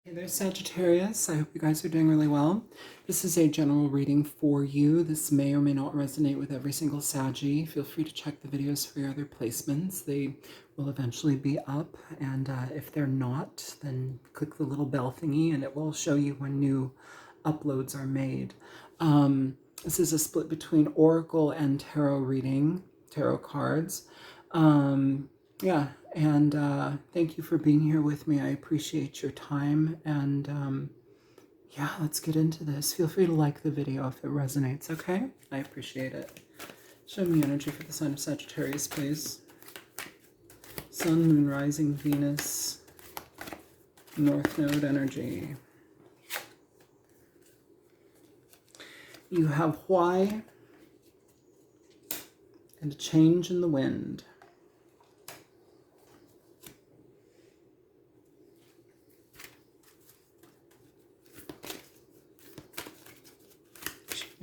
Hey there, Sagittarius. I hope you guys are doing really well. This is a general reading for you. This may or may not resonate with every single Saggy. Feel free to check the videos for your other placements. They will eventually be up, and if they're not, then click the little bell thingy and it will show you when new uploads are made. This is a split between Oracle and Tarot reading, tarot cards. Yeah, and thank you for being here with me. I appreciate your time, and yeah, let's get into this. Feel free to like the video if it resonates, okay? I appreciate it. Show me energy for the sign of Sagittarius, please. Sun, Moon, Rising, Venus, North Node energy. You have why and a change in the wind.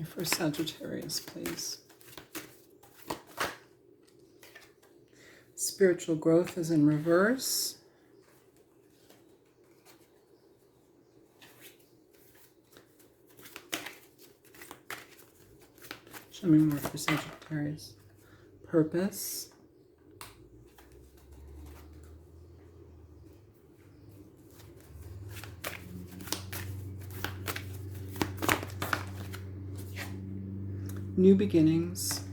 For Sagittarius, please. Spiritual growth is in reverse. Show me more for Sagittarius. Purpose. New beginnings.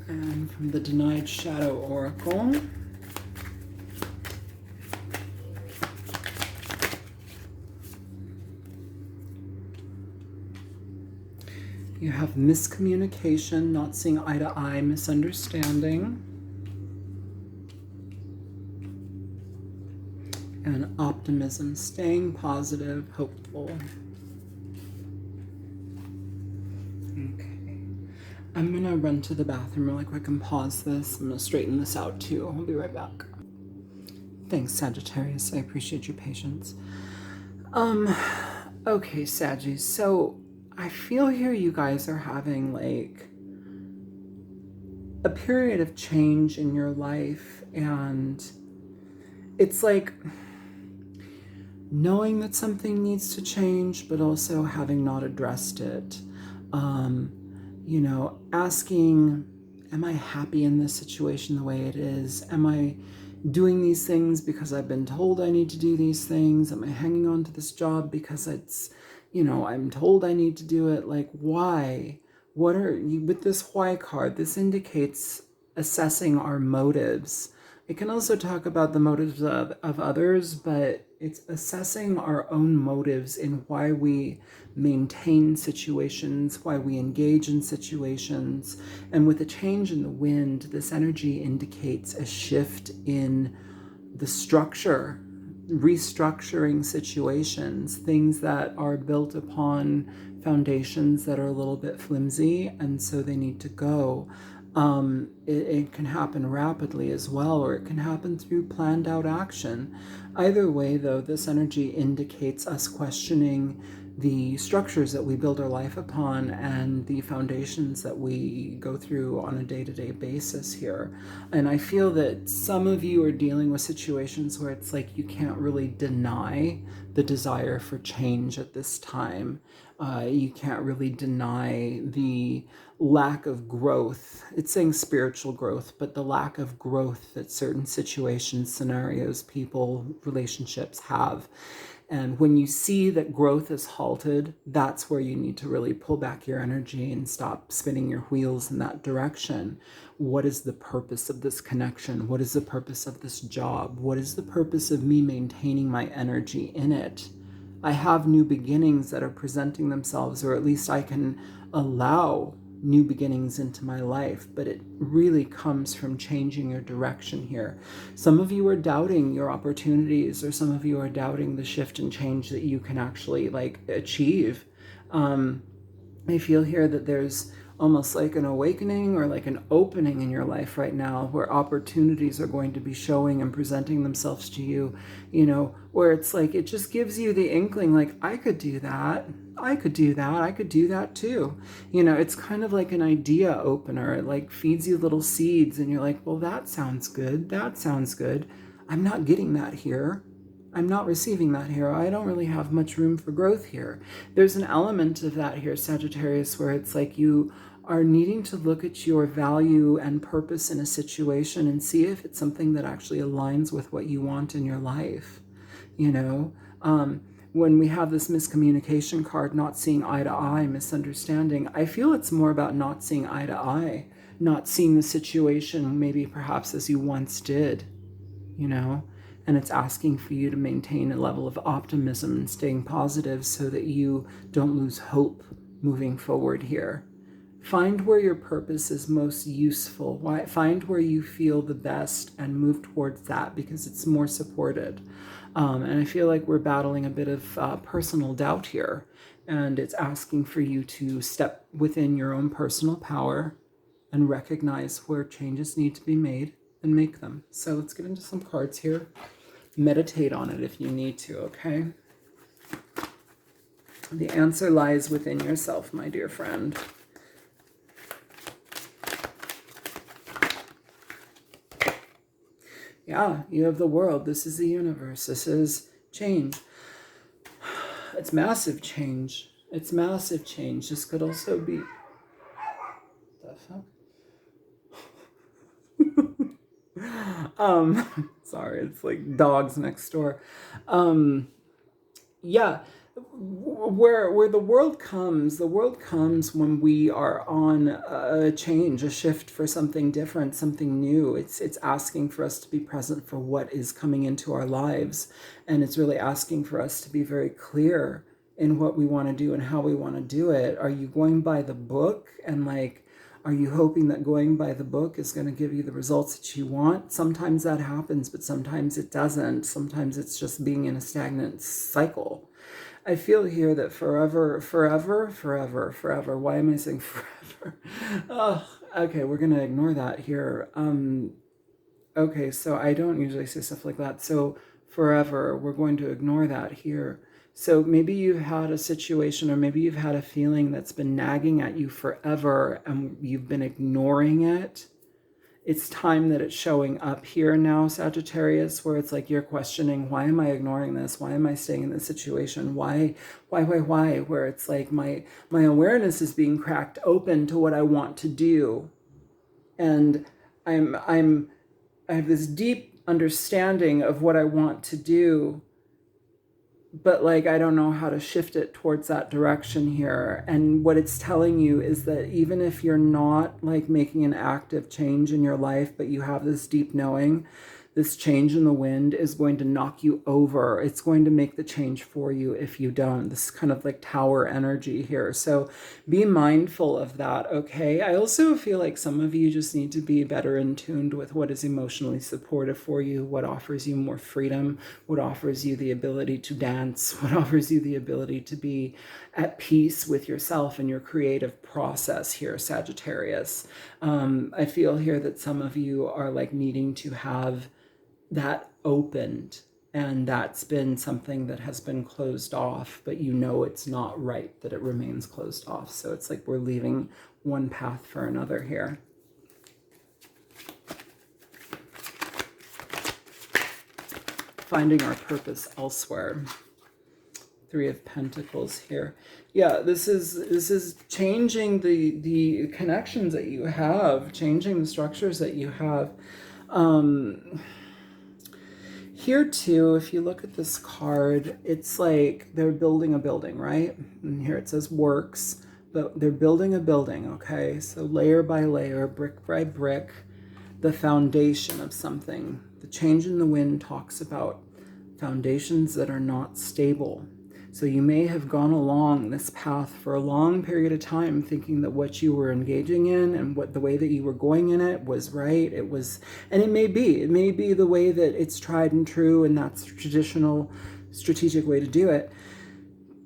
And from the Denied Shadow Oracle. You have miscommunication, not seeing eye to eye, misunderstanding. And optimism, staying positive, hopeful. Okay. I'm going to run to the bathroom really quick and pause this. I'm going to straighten this out too. I'll be right back. Thanks, Sagittarius. I appreciate your patience. Okay, Saggies. So I feel here you guys are having like a period of change in your life, and it's like knowing that something needs to change, but also having not addressed it. You know, asking, am I happy in this situation the way it is? Am I doing these things because I've been told I need to do these things? Am I hanging on to this job because it's, you know, I'm told I need to do it? Like, why? What are you, with this why card, this indicates assessing our motives. It can also talk about the motives of others, but it's assessing our own motives in why we maintain situations, why we engage in situations. And with a change in the wind, this energy indicates a shift in the structure, restructuring situations, things that are built upon foundations that are a little bit flimsy, and so they need to go. It can happen rapidly as well, or it can happen through planned out action. Either way, though, this energy indicates us questioning the structures that we build our life upon and the foundations that we go through on a day-to-day basis here. And I feel that some of you are dealing with situations where it's like you can't really deny the desire for change at this time. You can't really deny the lack of growth. It's saying spiritual growth, but the lack of growth that certain situations, scenarios, people, relationships have. And when you see that growth is halted, that's where you need to really pull back your energy and stop spinning your wheels in that direction. What is the purpose of this connection? What is the purpose of this job? What is the purpose of me maintaining my energy in it? I have new beginnings that are presenting themselves, or at least I can allow new beginnings into my life, but it really comes from changing your direction here. Some of you are doubting your opportunities, or some of you are doubting the shift and change that you can actually like achieve. I feel here that there's almost like an awakening or like an opening in your life right now, where opportunities are going to be showing and presenting themselves to you, you know, where it's like, it just gives you the inkling, like, I could do that. I could do that. I could do that too. You know, it's kind of like an idea opener. It like feeds you little seeds and you're like, well, that sounds good. That sounds good. I'm not getting that here. I'm not receiving that here. I don't really have much room for growth here. There's an element of that here, Sagittarius, where it's like you are needing to look at your value and purpose in a situation and see if it's something that actually aligns with what you want in your life. You know, when we have this miscommunication card, not seeing eye to eye, misunderstanding, I feel it's more about not seeing eye to eye, not seeing the situation maybe perhaps as you once did, you know, and it's asking for you to maintain a level of optimism and staying positive so that you don't lose hope moving forward here. Find where your purpose is most useful. Find where you feel the best and move towards that because it's more supported. And I feel like we're battling a bit of personal doubt here. And it's asking for you to step within your own personal power and recognize where changes need to be made and make them. So let's get into some cards here. Meditate on it if you need to, okay? The answer lies within yourself, my dear friend. Yeah, you have the world. This is the universe. This is change. It's massive change. It's massive change. This could also be... The fuck? Sorry, it's like dogs next door. Yeah, where the world comes when we are on a change, a shift for something different, something new. It's asking for us to be present for what is coming into our lives, and it's really asking for us to be very clear in what we want to do and how we want to do it. Are you going by the book and like, are you hoping that going by the book is going to give you the results that you want? Sometimes that happens, but sometimes it doesn't. Sometimes it's just being in a stagnant cycle. I feel here that forever. Why am I saying forever? Oh, okay, we're going to ignore that here. Okay, so I don't usually say stuff like that. So forever, we're going to ignore that here. So maybe you've had a situation or maybe you've had a feeling that's been nagging at you forever and you've been ignoring it. It's time that it's showing up here now, Sagittarius, where it's like you're questioning, why am I ignoring this? Why am I staying in this situation? Why? Where it's like my awareness is being cracked open to what I want to do. And I have this deep understanding of what I want to do, but like I don't know how to shift it towards that direction here. And what it's telling you is that even if you're not like making an active change in your life, but you have this deep knowing, this change in the wind is going to knock you over. It's going to make the change for you if you don't. This is kind of like tower energy here. So be mindful of that, okay? I also feel like some of you just need to be better in tuned with what is emotionally supportive for you, what offers you more freedom, what offers you the ability to dance, what offers you the ability to be at peace with yourself and your creative process here, Sagittarius. I feel here that some of you are like needing to have that opened, and that's been something that has been closed off, but you know it's not right that it remains closed off. So it's like we're leaving one path for another here. Finding our purpose elsewhere. Three of Pentacles here. Yeah, this is changing the connections that you have, changing the structures that you have. Here too, if you look at this card, it's like they're building a building, right? And here it says works, but they're building a building, okay? So layer by layer, brick by brick, the foundation of something. The change in the wind talks about foundations that are not stable. So you may have gone along this path for a long period of time thinking that what you were engaging in and what the way that you were going in it was right. It was, and it may be the way that it's tried and true and that's the traditional strategic way to do it.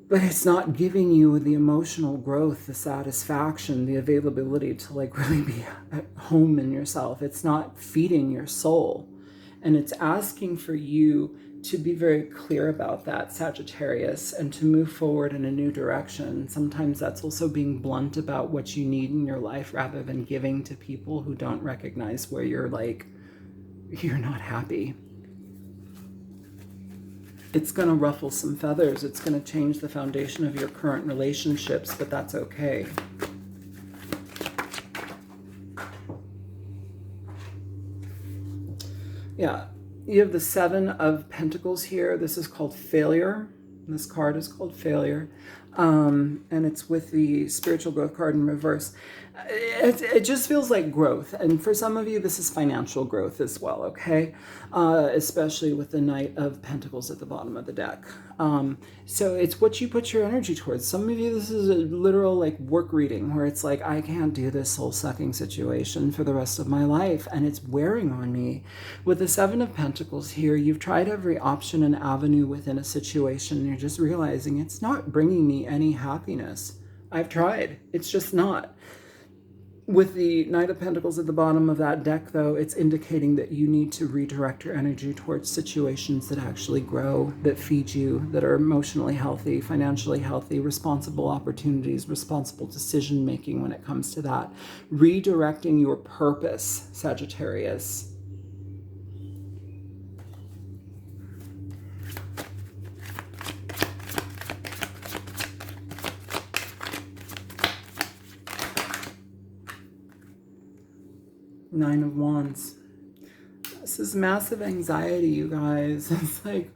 but it's not giving you the emotional growth, the satisfaction, the availability to like really be at home in yourself. It's not feeding your soul. And it's asking for you to be very clear about that, Sagittarius, and to move forward in a new direction. Sometimes that's also being blunt about what you need in your life rather than giving to people who don't recognize where you're like, you're not happy. It's going to ruffle some feathers. It's going to change the foundation of your current relationships, but that's okay. Yeah, you have the Seven of Pentacles here. This is called failure. This card is called failure. And it's with the spiritual growth card in reverse. It just feels like growth. And for some of you, this is financial growth as well, okay? Especially with the Knight of Pentacles at the bottom of the deck. So it's what you put your energy towards. Some of you, this is a literal like work reading where it's like, I can't do this soul-sucking situation for the rest of my life. And it's wearing on me. With the Seven of Pentacles here, you've tried every option and avenue within a situation. And you're just realizing it's not bringing me any happiness. I've tried. It's just not. With the Knight of Pentacles at the bottom of that deck, though, it's indicating that you need to redirect your energy towards situations that actually grow, that feed you, that are emotionally healthy, financially healthy, responsible opportunities, responsible decision-making when it comes to that. Redirecting your purpose, Sagittarius. Nine of Wands. This is massive anxiety, you guys. It's like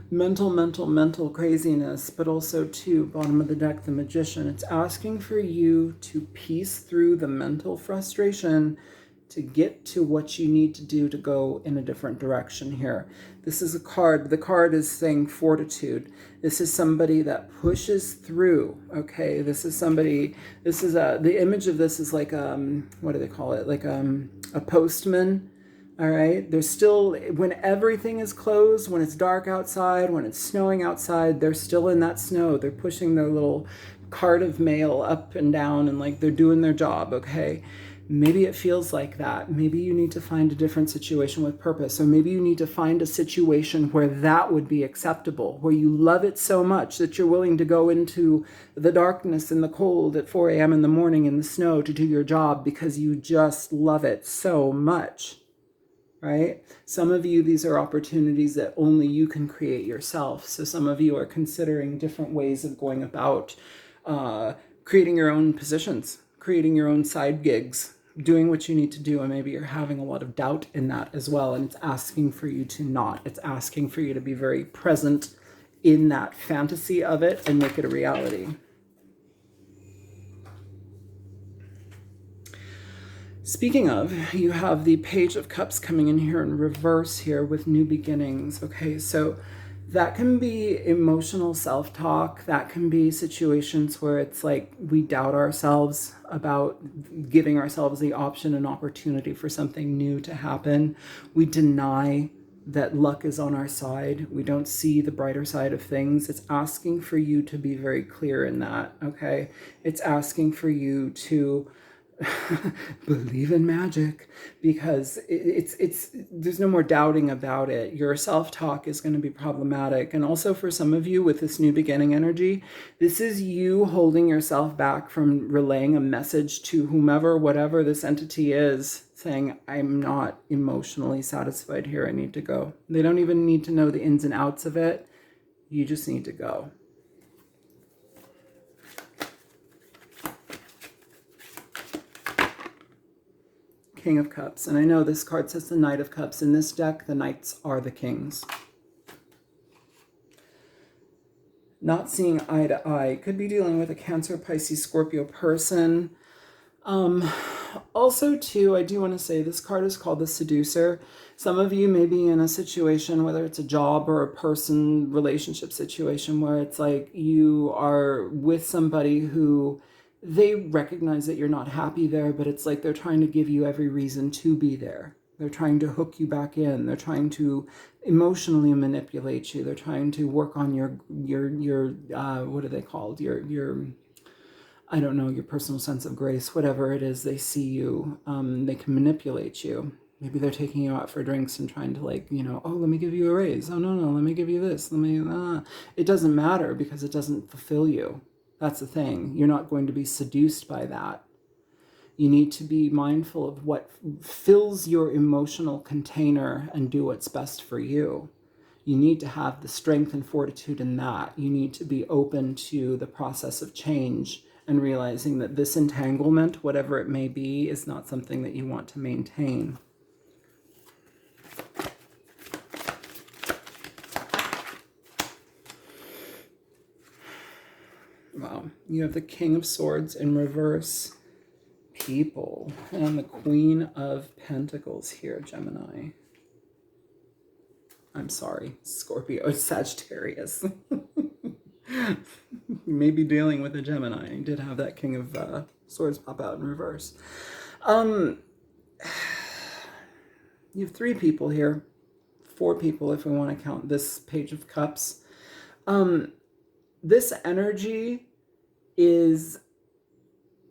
mental craziness, but also too, bottom of the deck, the Magician. It's asking for you to piece through the mental frustration to get to what you need to do to go in a different direction here. This is a card. The card is saying fortitude. This is somebody that pushes through, okay? This is somebody, this is the image of this is like, what do they call it? Like a postman, all right? There's still, when everything is closed, when it's dark outside, when it's snowing outside, they're still in that snow. They're pushing their little cart of mail up and down and like they're doing their job, okay? Maybe it feels like that. Maybe you need to find a different situation with purpose. Or maybe you need to find a situation where that would be acceptable, where you love it so much that you're willing to go into the darkness and the cold at 4 a.m. in the morning in the snow to do your job because you just love it so much, right? Some of you, these are opportunities that only you can create yourself. So some of you are considering different ways of going about creating your own positions, creating your own side gigs, doing what you need to do, and maybe you're having a lot of doubt in that as well, and it's asking for you to not. It's asking for you to be very present in that fantasy of it and make it a reality. Speaking of, you have the Page of Cups coming in here in reverse here with new beginnings. Okay, so that can be emotional self-talk. That can be situations where it's like we doubt ourselves about giving ourselves the option and opportunity for something new to happen. We deny that luck is on our side. We don't see the brighter side of things. It's asking for you to be very clear in that, okay? It's asking for you to believe in magic, because it's there's no more doubting about it. Your self-talk is going to be problematic. And also for some of you with this new beginning energy, this is you holding yourself back from relaying a message to whomever, whatever this entity is, saying, I'm not emotionally satisfied here, I need to go. They don't even need to know the ins and outs of it. You just need to go. King of Cups. And I know this card says the Knight of Cups. In this deck, the Knights are the Kings. Not seeing eye to eye. Could be dealing with a Cancer, Pisces, Scorpio person. Also, too, I do want to say this card is called the Seducer. Some of you may be in a situation, whether it's a job or a person relationship situation, where it's like you are with somebody who they recognize that you're not happy there, but it's like they're trying to give you every reason to be there. They're trying to hook you back in. They're trying to emotionally manipulate you. They're trying to work on your what are they called? Your I don't know, your personal sense of grace, whatever it is they see you. They can manipulate you. Maybe they're taking you out for drinks and trying to, like, you know, oh, let me give you a raise. Oh, no, let me give you this. It doesn't matter because it doesn't fulfill you. That's the thing. You're not going to be seduced by that. You need to be mindful of what fills your emotional container and do what's best for you. You need to have the strength and fortitude in that. You need to be open to the process of change and realizing that this entanglement, whatever it may be, is not something that you want to maintain. Wow. You have the King of Swords in reverse. People. And the Queen of Pentacles here, Gemini. I'm sorry, Scorpio, Sagittarius. You may be dealing with a Gemini. You did have that King of Swords pop out in reverse. You have 3 people here. 4 people if we want to count this Page of Cups. This energy is...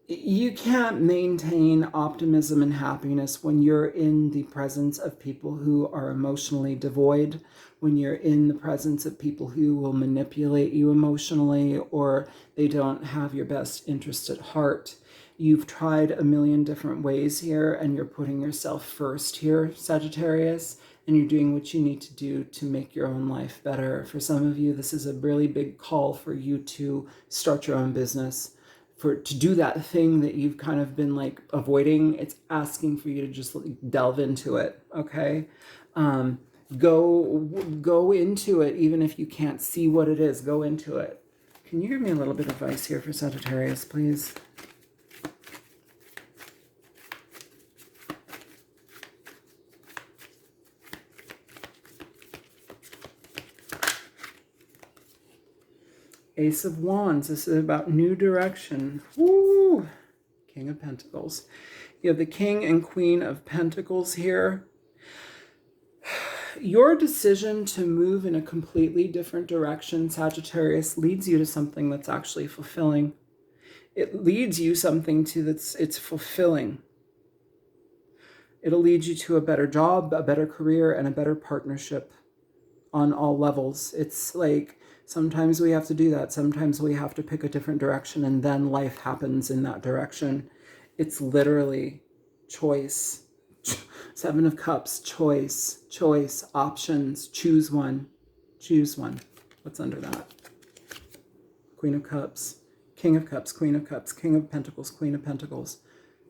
You can't maintain optimism and happiness when you're in the presence of people who are emotionally devoid, when you're in the presence of people who will manipulate you emotionally, or they don't have your best interest at heart. You've tried a million different ways here, and you're putting yourself first here, Sagittarius, and you're doing what you need to do to make your own life better. For some of you, this is a really big call for you to start your own business. To do that thing that you've kind of been like avoiding. It's asking for you to just delve into it, okay? Go into it, even if you can't see what it is. Go into it. Can you give me a little bit of advice here for Sagittarius, please? Ace of Wands. This is about new direction. Woo! King of Pentacles. You have the King and Queen of Pentacles here. Your decision to move in a completely different direction, Sagittarius, leads you to something that's actually fulfilling. It leads you something to it's fulfilling. It'll lead you to a better job, a better career, and a better partnership on all levels. It's like sometimes we have to do that. Sometimes we have to pick a different direction, and then life happens in that direction. It's literally choice. 7 of Cups, choice, options, choose one. Choose one. What's under that? Queen of Cups, King of Cups, Queen of Cups, King of Pentacles, Queen of Pentacles.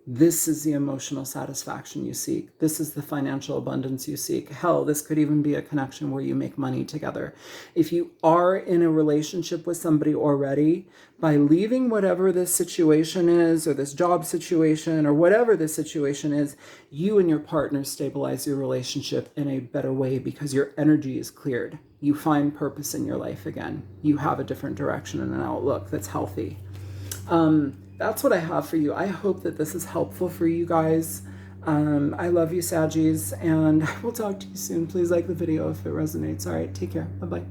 This is the emotional satisfaction you seek. This is the financial abundance you seek. Hell, this could even be a connection where you make money together. If you are in a relationship with somebody already, by leaving whatever this situation is, or this job situation, or whatever this situation is, you and your partner stabilize your relationship in a better way because your energy is cleared. You find purpose in your life again. You have a different direction and an outlook that's healthy. That's what I have for you. I hope that this is helpful for you guys. I love you, Saggies, and we'll talk to you soon. Please like the video if it resonates. All right, take care. Bye-bye.